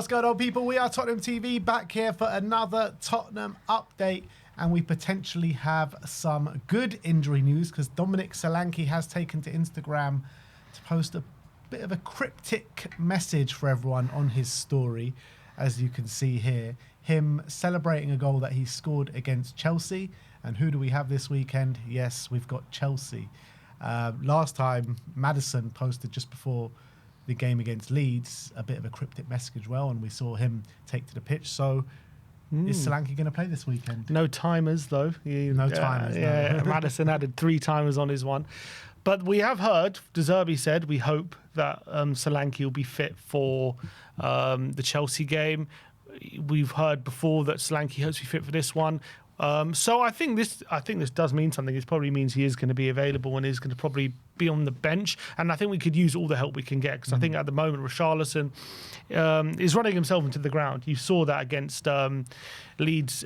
going on, people? We are Tottenham TV, back here for another Tottenham update, and we potentially have some good injury news because Dominic Solanke has taken to Instagram to post a bit of a cryptic message for everyone on his story, as you can see here. Him celebrating a goal that he scored against Chelsea. And who do we have this weekend? Yes, we've got Chelsea. Last time, Maddison posted just before the game against Leeds a bit of a cryptic message as well, and we saw him take to the pitch. So is Solanke going to play this weekend? No timers, though. No timers, no. Yeah, Maddison added 3 timers on his one. But we have heard, De Zerbi said, we hope that Solanke will be fit for the Chelsea game. We've heard before that Solanke hopes to be fit for this one. So I think this does mean something. It probably means he is going to be available and is going to probably be on the bench. And I think we could use all the help we can get, because I think at the moment Richarlison is running himself into the ground. You saw that against Leeds.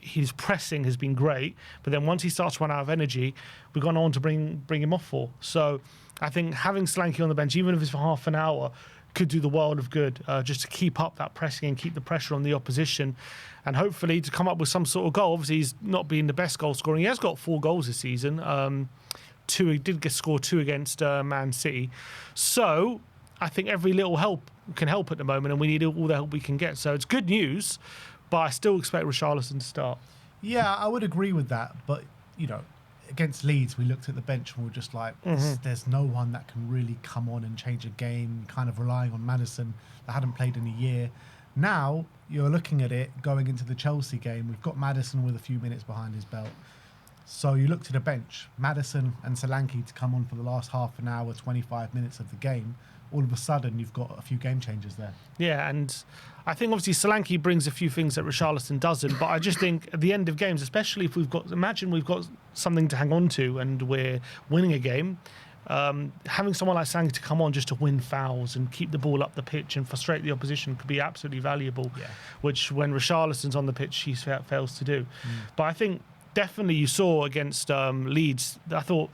His pressing has been great, but then once he starts to run out of energy, we've gone on to bring him off for. So I think having Solanke on the bench, even if it's for half an hour, could do the world of good, just to keep up that pressing and keep the pressure on the opposition, and hopefully to come up with some sort of goal. Obviously, he's not been the best goal scoring. He has got 4 goals this season. He did score 2 against Man City. So I think every little help can help at the moment, and we need all the help we can get. So it's good news, but I still expect Richarlison to start. Yeah, I would agree with that. But, against Leeds, we looked at the bench and we were just like, there's no one that can really come on and change a game, kind of relying on Maddison that hadn't played in a year. Now, you're looking at it going into the Chelsea game. We've got Maddison with a few minutes behind his belt. So you look to the bench, Maddison and Solanke to come on for the last half an hour, 25 minutes of the game. All of a sudden, you've got a few game changers there. Yeah, and I think obviously Solanke brings a few things that Richarlison doesn't, but I just think at the end of games, especially if we've got something to hang on to and we're winning a game, having someone like Solanke to come on just to win fouls and keep the ball up the pitch and frustrate the opposition could be absolutely valuable, which when Richarlison's on the pitch, he fails to do. But I think definitely you saw against Leeds, I thought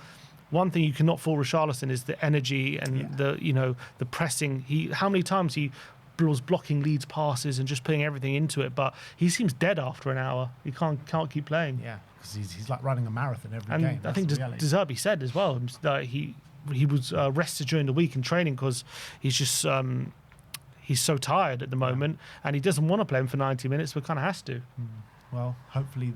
one thing you cannot fault Richarlison is the energy and the pressing. How many times he was blocking Leeds passes and just putting everything into it, but he seems dead after an hour. He can't keep playing. Yeah, because he's like running a marathon every game. I think De Zerbi said as well that he was rested during the week in training because he's just he's so tired at the moment, and he doesn't want to play him for 90 minutes, but kind of has to. Well, hopefully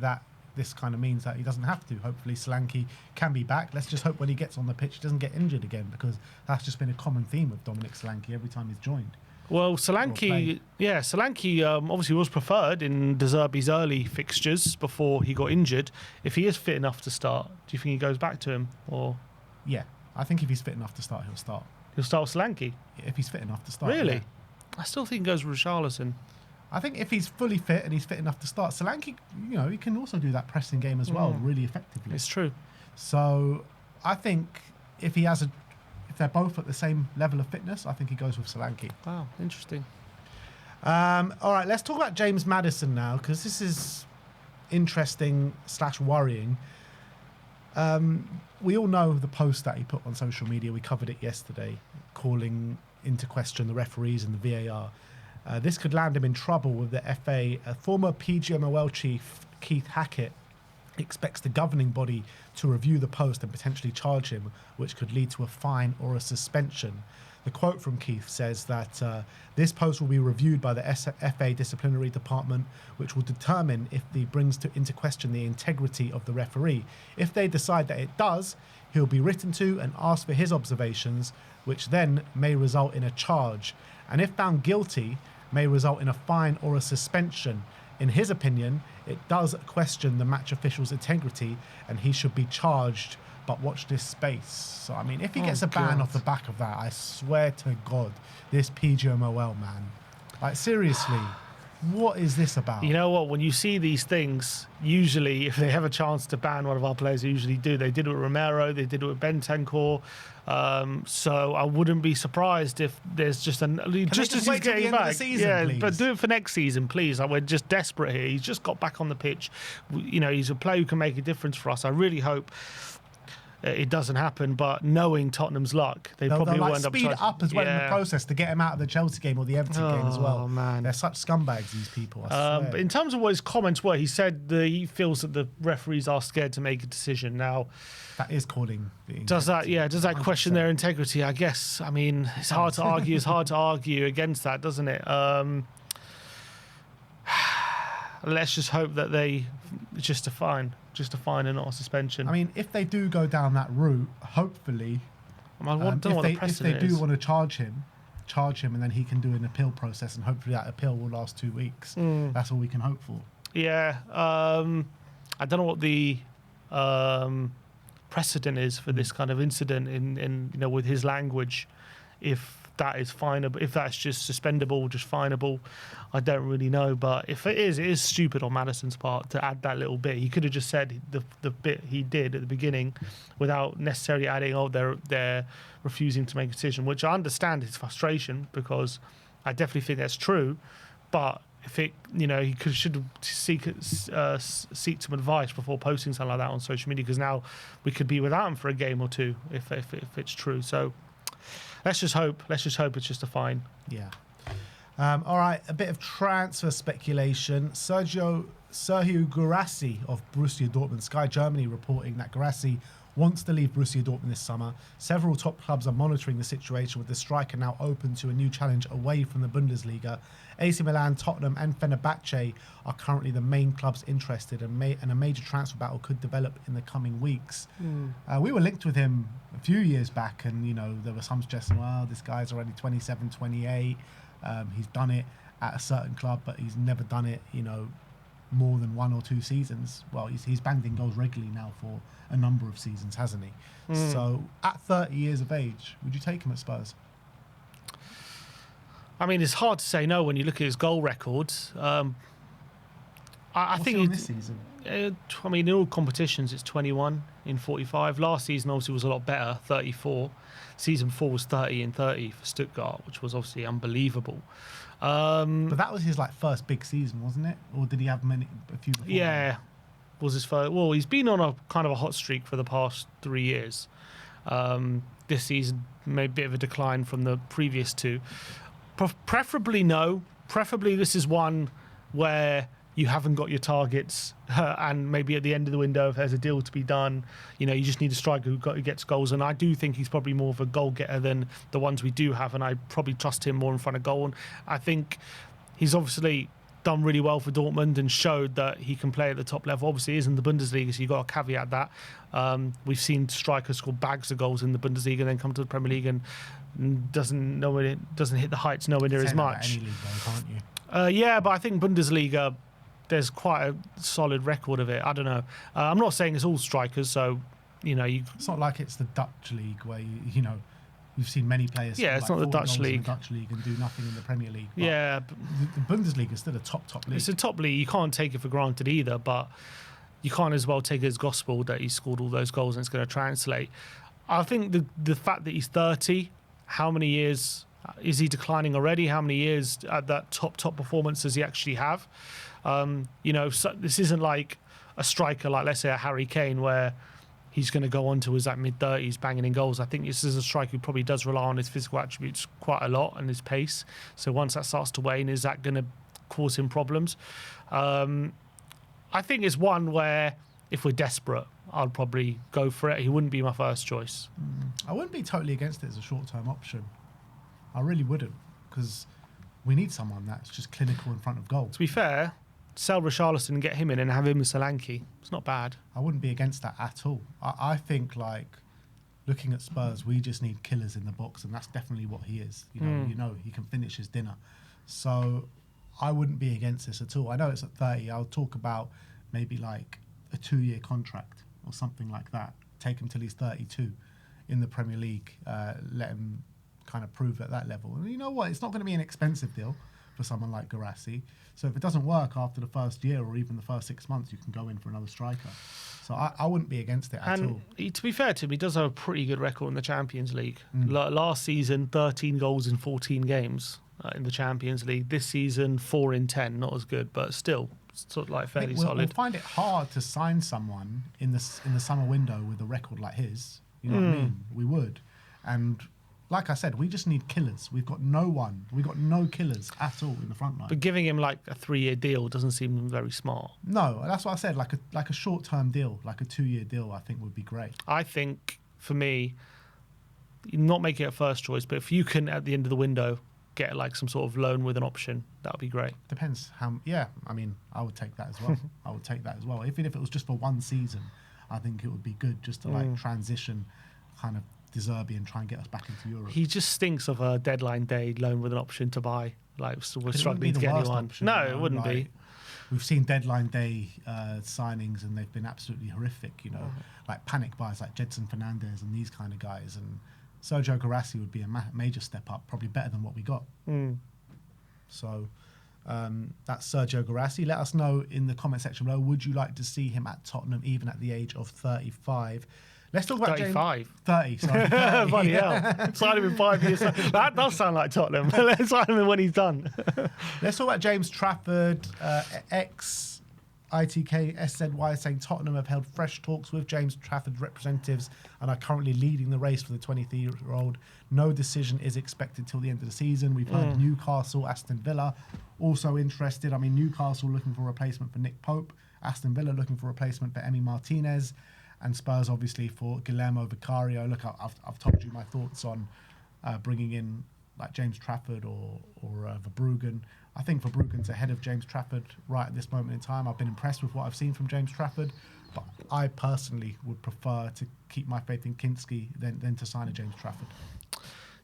this kind of means that he doesn't have to. Hopefully Solanke can be back. Let's just hope when he gets on the pitch he doesn't get injured again, because that's just been a common theme with Dominic Solanke every time he's joined. Well, Solanke obviously was preferred in De Zerbi's early fixtures before he got injured. If he is fit enough to start, do you think he goes back to him? Or yeah, I think if he's fit enough to start, he'll start. He'll start with Solanke? If he's fit enough to start. Really? Yeah. I still think he goes with Richarlison. I think if he's fully fit and he's fit enough to start, Solanke, he can also do that pressing game as well, really effectively. It's true. So I think if they're both at the same level of fitness, I think he goes with Solanke. Wow, interesting. All right, let's talk about James Maddison now, because this is interesting / worrying. We all know the post that he put on social media. We covered it yesterday, calling into question the referees and the VAR. This could land him in trouble with the FA. Former PGMOL chief Keith Hackett expects the governing body to review the post and potentially charge him, which could lead to a fine or a suspension. The quote from Keith says that this post will be reviewed by the FA disciplinary department, which will determine if he brings into question the integrity of the referee. If they decide that it does, he'll be written to and asked for his observations, which then may result in a charge. And if found guilty, may result in a fine or a suspension. In his opinion, it does question the match official's integrity and he should be charged, but watch this space. So, I mean, if he gets a ban off the back of that, I swear to God, this PGMOL, man. Like, seriously, what is this about? You know what? When you see these things, usually, if they have a chance to ban one of our players, they usually do. They did it with Romero, they did it with Bentancur. So I wouldn't be surprised if there's just just as he's getting back. Season, please? But do it for next season, please. We're just desperate here. He's just got back on the pitch. He's a player who can make a difference for us. I really hope. it doesn't happen. But knowing Tottenham's luck, they'll they'll probably like will end up speed up as well in the Yeah. process to get him out of the Chelsea game or the Everton game as well. Oh, man. They're such scumbags, these people. I swear. But in terms of what his comments were, he said that he feels that the referees are scared to make a decision. Now, that is calling. does that 100%. question their integrity? I guess. I mean, it's hard to argue. It's hard to argue against that, doesn't it? Let's just hope that it's just a fine and not a suspension. I mean, if they do go down that route, hopefully, I don't know what the precedent if they do is. want to charge him, and then he can do an appeal process, and hopefully that appeal will last 2 weeks. That's all we can hope for. Yeah, I don't know what the precedent is for this kind of incident in with his language. If that is finable, if that's just suspendable, just finable, I don't really know. But if it is stupid on Maddison's part to add that little bit. He could have just said the bit he did at the beginning without necessarily adding, they're refusing to make a decision, which I understand his frustration, because I definitely think that's true. But if it, he should seek some advice before posting something like that on social media, because now we could be without him for a game or two if it's true. So let's just hope it's just a fine. Yeah. All right, a bit of transfer speculation. Sergio Guirassy of Borussia Dortmund. Sky Germany reporting that Guirassy wants to leave Borussia Dortmund this summer. Several top clubs are monitoring the situation, with the striker now open to a new challenge away from the Bundesliga. AC Milan, Tottenham and Fenerbahce are currently the main clubs interested, and a major transfer battle could develop in the coming weeks. We were linked with him a few years back, and there was some suggesting, well, this guy's already 27, 28. He's done it at a certain club, but he's never done it, more than 1 or 2 seasons. Well, he's banged in goals regularly now for a number of seasons, hasn't he? So at 30 years of age, would you take him at Spurs? I mean, it's hard to say no when you look at his goal records. I think on this season? I mean, in all competitions, it's 21 in 45. Last season, obviously, was a lot better, 34. Season 4 was 30 in 30 for Stuttgart, which was obviously unbelievable. But that was his first big season, wasn't it? Or did he have a few before? Yeah, was his first. Well, he's been on a kind of a hot streak for the past 3 years. This season, made a bit of a decline from the previous 2. Preferably no. Preferably this is one where you haven't got your targets, and maybe at the end of the window, if there's a deal to be done, you just need a striker who gets goals. And I do think he's probably more of a goal getter than the ones we do have, and I probably trust him more in front of goal. And I think he's obviously done really well for Dortmund and showed that he can play at the top level. Obviously, he is in the Bundesliga, so you've got to caveat that. We've seen strikers score bags of goals in the Bundesliga and then come to the Premier League and doesn't hit the heights nowhere near as much. Any league, though, can't you? Yeah, but I think Bundesliga, there's quite a solid record of it. I don't know. I'm not saying it's all strikers, so It's not like it's the Dutch league where you've seen many players. Yeah, it's not the Dutch league. And do nothing in the Premier League. But yeah, the Bundesliga is still a top league. It's a top league. You can't take it for granted either, but you can't as well take it as gospel that he scored all those goals and it's going to translate. I think the fact that he's 30, how many years is he declining already? How many years at that top performance does he actually have? So this isn't like a striker like, let's say, a Harry Kane, where he's going to go on to his mid-30s banging in goals. I think this is a striker who probably does rely on his physical attributes quite a lot and his pace. So once that starts to wane, is that going to cause him problems? I think it's one where if we're desperate, I'd probably go for it. He wouldn't be my first choice. I wouldn't be totally against it as a short-term option. I really wouldn't, because we need someone that's just clinical in front of goal. To be fair, sell Richarlison and get him in and have him with Solanke. It's not bad. I wouldn't be against that at all. I think, looking at Spurs, we just need killers in the box, and that's definitely what he is. He can finish his dinner. So I wouldn't be against this at all. I know it's at 30. I'll talk about maybe a 2-year contract or something like that. Take him till he's 32 in the Premier League. Let him kind of prove at that level. And you know what? It's not going to be an expensive deal for someone like Guirassy. So if it doesn't work after the first year or even the first 6 months, you can go in for another striker. So I wouldn't be against it at all. To be fair to him, he does have a pretty good record in the Champions League. Last season, 13 goals in 14 games in the Champions League. This season, 4 in 10. Not as good, but still sort of like I fairly think we'll solid. find it hard to sign someone in the summer window with a record like his. You know what I mean? We would. And like I said, we just need killers. We've got no one. We've got no killers at all in the front line. But giving him like a 3-year deal doesn't seem very smart. No, that's what I said. Like a short-term deal, like a 2-year deal, I think would be great. I think, for me, not making it a first choice, but if you can, at the end of the window, get like some sort of loan with an option, that would be great. Depends how. Yeah, I mean, I would take that as well. I would take that as well. Even if it was just for one season, I think it would be good just to like transition kind of De Zerbi and try and get us back into Europe. He just stinks of a deadline day loan with an option to buy. Like, so we're struggling to get anyone. Option, No, you know, it wouldn't be. We've seen deadline day signings and they've been absolutely horrific. You know, like panic buys like Jedson Fernandez and these kind of guys. And Sergio Guirassy would be a major step up, probably better than what we got. So that's Sergio Guirassy. Let us know in the comment section below. Would you like to see him at Tottenham even at the age of 35? Let's talk about 35. 30, sorry. 30. Bloody hell. Sign him in 5 years. That does sound like Tottenham. Let's sign him in when he's done. Let's talk about James Trafford. ITK SZY saying Tottenham have held fresh talks with James Trafford's representatives and are currently leading the race for the 23-year-old. No decision is expected till the end of the season. We've heard Newcastle, Aston Villa also interested. I mean, Newcastle looking for a replacement for Nick Pope, Aston Villa looking for a replacement for Emi Martinez, and Spurs obviously for Guillermo Vicario. Look, I've told you my thoughts on bringing in like James Trafford or Verbruggen. I think Verbruggen's ahead of James Trafford right at this moment in time. I've been impressed with what I've seen from James Trafford, but I personally would prefer to keep my faith in Kinski than to sign a James Trafford.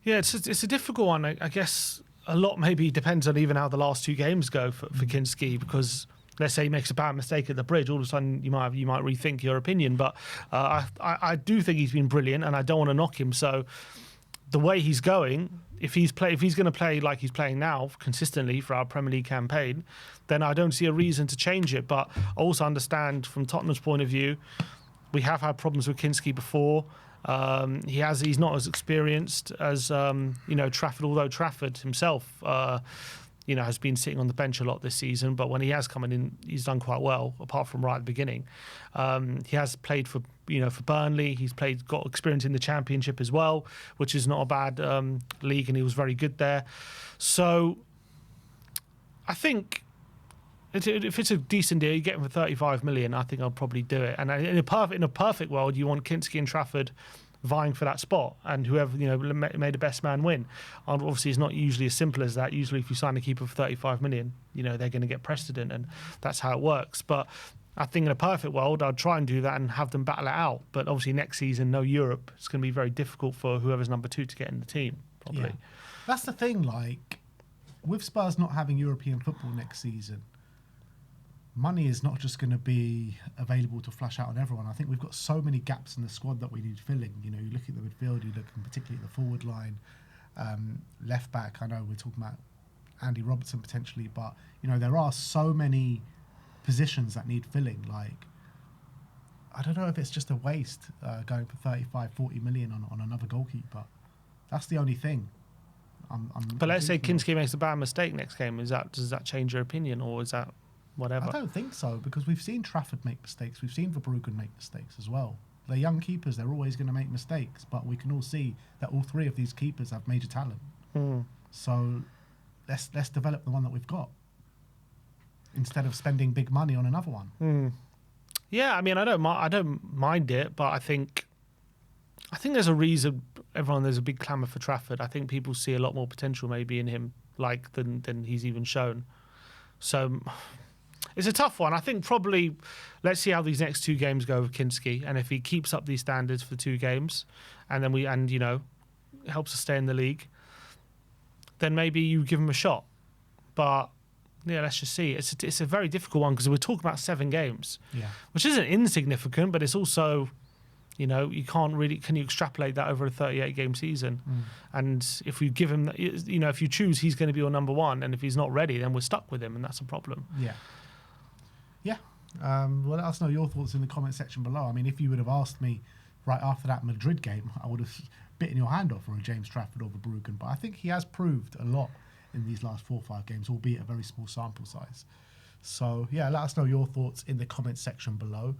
Yeah, it's a difficult one. I guess a lot maybe depends on even how the last 2 games go for Kinski, because let's say he makes a bad mistake at the bridge, all of a sudden you might rethink your opinion. But I do think he's been brilliant, and I don't want to knock him. So the way he's going, if he's going to play like he's playing now consistently for our Premier League campaign, then I don't see a reason to change it. But I also understand from Tottenham's point of view, we have had problems with Kinski before. He's not as experienced as Trafford, although Trafford himself has been sitting on the bench a lot this season, but when he has come in, he's done quite well, apart from right at the beginning. He has played for Burnley. He's got experience in the Championship as well, which is not a bad league, and he was very good there. So I think if it's a decent deal, you get him for 35 million, I think I'll probably do it. And in a perfect world, you want Kinski and Trafford vying for that spot, and whoever made the best man win. And obviously, it's not usually as simple as that. Usually, if you sign a keeper for 35 million, they're going to get precedent, and that's how it works. But I think in a perfect world, I'd try and do that and have them battle it out. But obviously, next season, no Europe. It's going to be very difficult for whoever's number 2 to get in the team. Probably. Yeah. That's the thing. Like with Spurs not having European football next season, money is not just going to be available to flush out on everyone. I think we've got so many gaps in the squad that we need filling. You look at the midfield, you look particularly at the forward line, left back. I know we're talking about Andy Robertson potentially, but there are so many positions that need filling. Like, I don't know if it's just a waste going for 35, 40 million on another goalkeeper. That's the only thing. But let's say Kinski makes a bad mistake next game. Does that change your opinion, or is that whatever? I don't think so, because we've seen Trafford make mistakes. We've seen Verbruggen make mistakes as well. They're young keepers. They're always going to make mistakes, but we can all see that all 3 of these keepers have major talent. So let's develop the one that we've got instead of spending big money on another one. Yeah, I mean, I don't mind it, but I think there's a reason. There's a big clamour for Trafford. I think people see a lot more potential maybe in him, than he's even shown. So it's a tough one. I think probably let's see how these next 2 games go with Kinski, and if he keeps up these standards for 2 games, and then helps us stay in the league, then maybe you give him a shot. But yeah, let's just see. It's a very difficult one because we're talking about 7 games, which isn't insignificant, but it's also you can't really. Can you extrapolate that over a 38-game season? And if you give him, if you choose he's going to be your number 1, and if he's not ready, then we're stuck with him, and that's a problem. Yeah. Well, let us know your thoughts in the comment section below. I mean, if you would have asked me right after that Madrid game, I would have bitten your hand off for a James Trafford or Verbruggen. But I think he has proved a lot in these last 4 or 5 games, albeit a very small sample size. So, yeah, let us know your thoughts in the comments section below.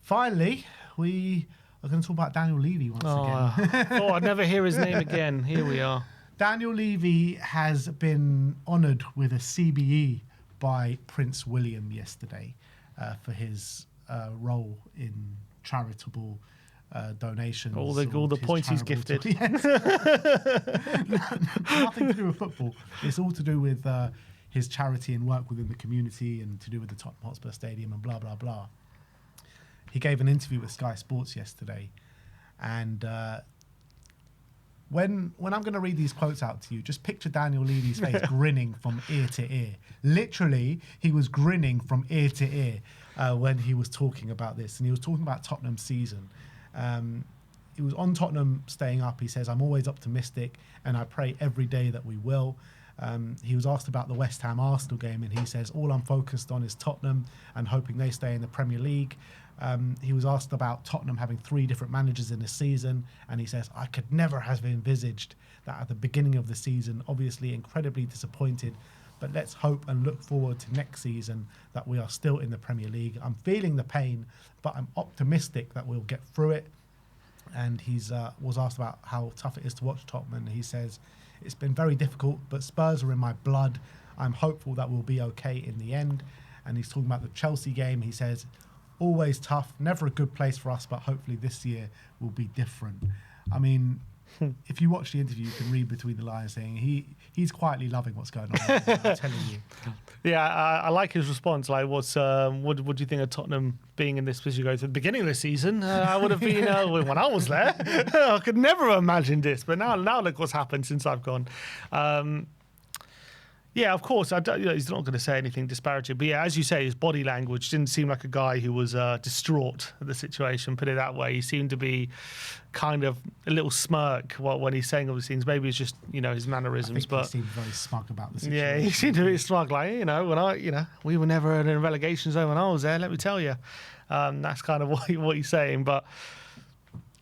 Finally, we are going to talk about Daniel Levy once again. Oh, I'd never hear his name again. Here we are. Daniel Levy has been honoured with a CBE by Prince William yesterday for his role in charitable donations. All the points he's gifted. Yes. Nothing to do with football. It's all to do with his charity and work within the community and to do with the Tottenham Hotspur Stadium and blah, blah, blah. He gave an interview with Sky Sports yesterday. And when I'm going to read these quotes out to you, just picture Daniel Levy's face grinning from ear to ear. Literally, he was grinning from ear to ear when he was talking about this. And he was talking about Tottenham's season. He was on Tottenham staying up. He says, I'm always optimistic and I pray every day that we will. He was asked about the West Ham Arsenal game and he says, all I'm focused on is Tottenham and hoping they stay in the Premier League. He was asked about Tottenham having 3 different managers in the season and he says, I could never have envisaged that at the beginning of the season. Obviously incredibly disappointed, but let's hope and look forward to next season that we are still in the Premier League. I'm feeling the pain, but I'm optimistic that we'll get through it. And he's was asked about how tough it is to watch Tottenham, and he says, it's been very difficult, but Spurs are in my blood. I'm hopeful that we'll be okay in the end. And he's talking about the Chelsea game. He says, always tough, never a good place for us, but hopefully this year will be different. I mean, if you watch the interview, you can read between the lines saying he's quietly loving what's going on. I'm telling you. Yeah, I like his response. Like, what do you think of Tottenham being in this position? At the beginning of the season, I would have been when I was there. I could never have imagined this, but now look what's happened since I've gone. Yeah, of course. He's not going to say anything disparaging. But yeah, as you say, his body language didn't seem like a guy who was distraught at the situation, put it that way. He seemed to be kind of a little smirk when he's saying all these things. Maybe it's just, his mannerisms. He seemed very smug about the situation. Yeah, he seemed a bit smug. Like, we were never in a relegation zone when I was there, let me tell you. That's kind of what he's saying. But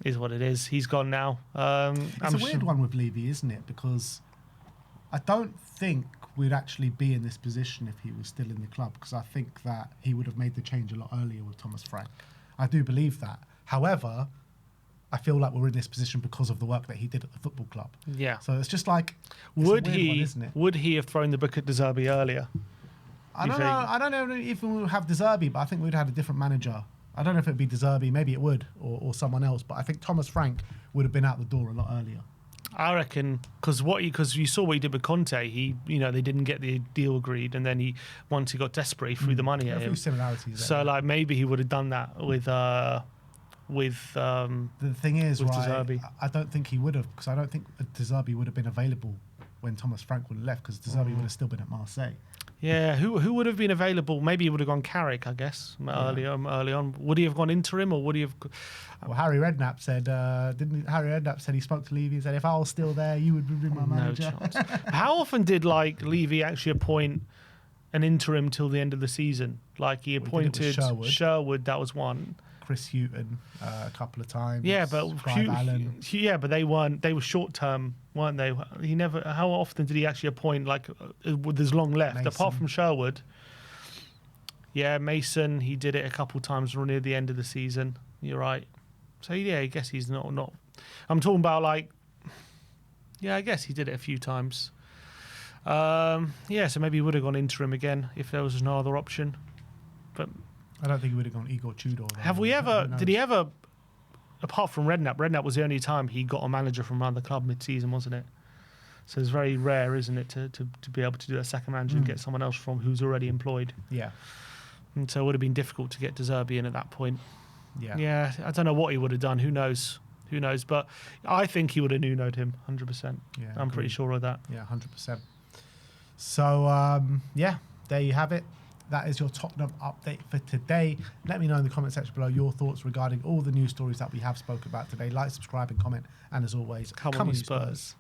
is what it is. He's gone now. It's a weird one with Levy, isn't it? Because I don't think we'd actually be in this position if he was still in the club, because I think that he would have made the change a lot earlier with Thomas Frank. I do believe that. However, I feel like we're in this position because of the work that he did at the football club. Yeah. So it's just like, would he have thrown the book at De Zerbi earlier? I don't know. I don't know if we would have De Zerbi, but I think we'd have had a different manager. I don't know if it'd be De Zerbi, maybe it would, or someone else. But I think Thomas Frank would have been out the door a lot earlier. I reckon because you saw what he did with Conte, they didn't get the deal agreed, and then once he got desperate, he threw the money at him. A few similarities. So like maybe he would have done that with the thing is, with right? De Zerbi. I don't think he would have, because I don't think De Zerbi would have been available when Thomas Frank would have left, because De Zerbi would have still been at Marseille. Yeah, who would have been available? Maybe he would have gone Carrick, I guess, early on. Would he have gone interim, or would he have? Well, Harry Redknapp said, Harry Redknapp said he spoke to Levy and said, if I was still there, you would be my manager. No chance. How often did Levy actually appoint an interim till the end of the season? Like he appointed Sherwood, that was one. Chris Hughton a couple of times. Yeah, but Allen. Yeah, but they were short term, weren't they? He never. How often did he actually appoint with his long left? Mason. Apart from Sherwood. Yeah, Mason. He did it a couple of times near the end of the season. You're right. So yeah, I guess he's not. I'm talking about yeah, I guess he did it a few times. Yeah, so maybe he would have gone interim again if there was no other option. But I don't think he would have gone Igor Tudor. Have we ever? Did he ever? Apart from Redknapp, Redknapp was the only time he got a manager from around the club mid-season, wasn't it? So it's very rare, isn't it, to be able to do a second manager and get someone else from who's already employed. Yeah. And so it would have been difficult to get De Zerbi in at that point. Yeah. Yeah, I don't know what he would have done. Who knows? But I think he would have Nuno'd him, 100%. Yeah, I'm pretty sure of that. Yeah, 100%. So, yeah, there you have it. That is your Tottenham update for today. Let me know in the comment section below your thoughts regarding all the news stories that we have spoken about today. Like, subscribe and comment. And as always, come on, you Spurs.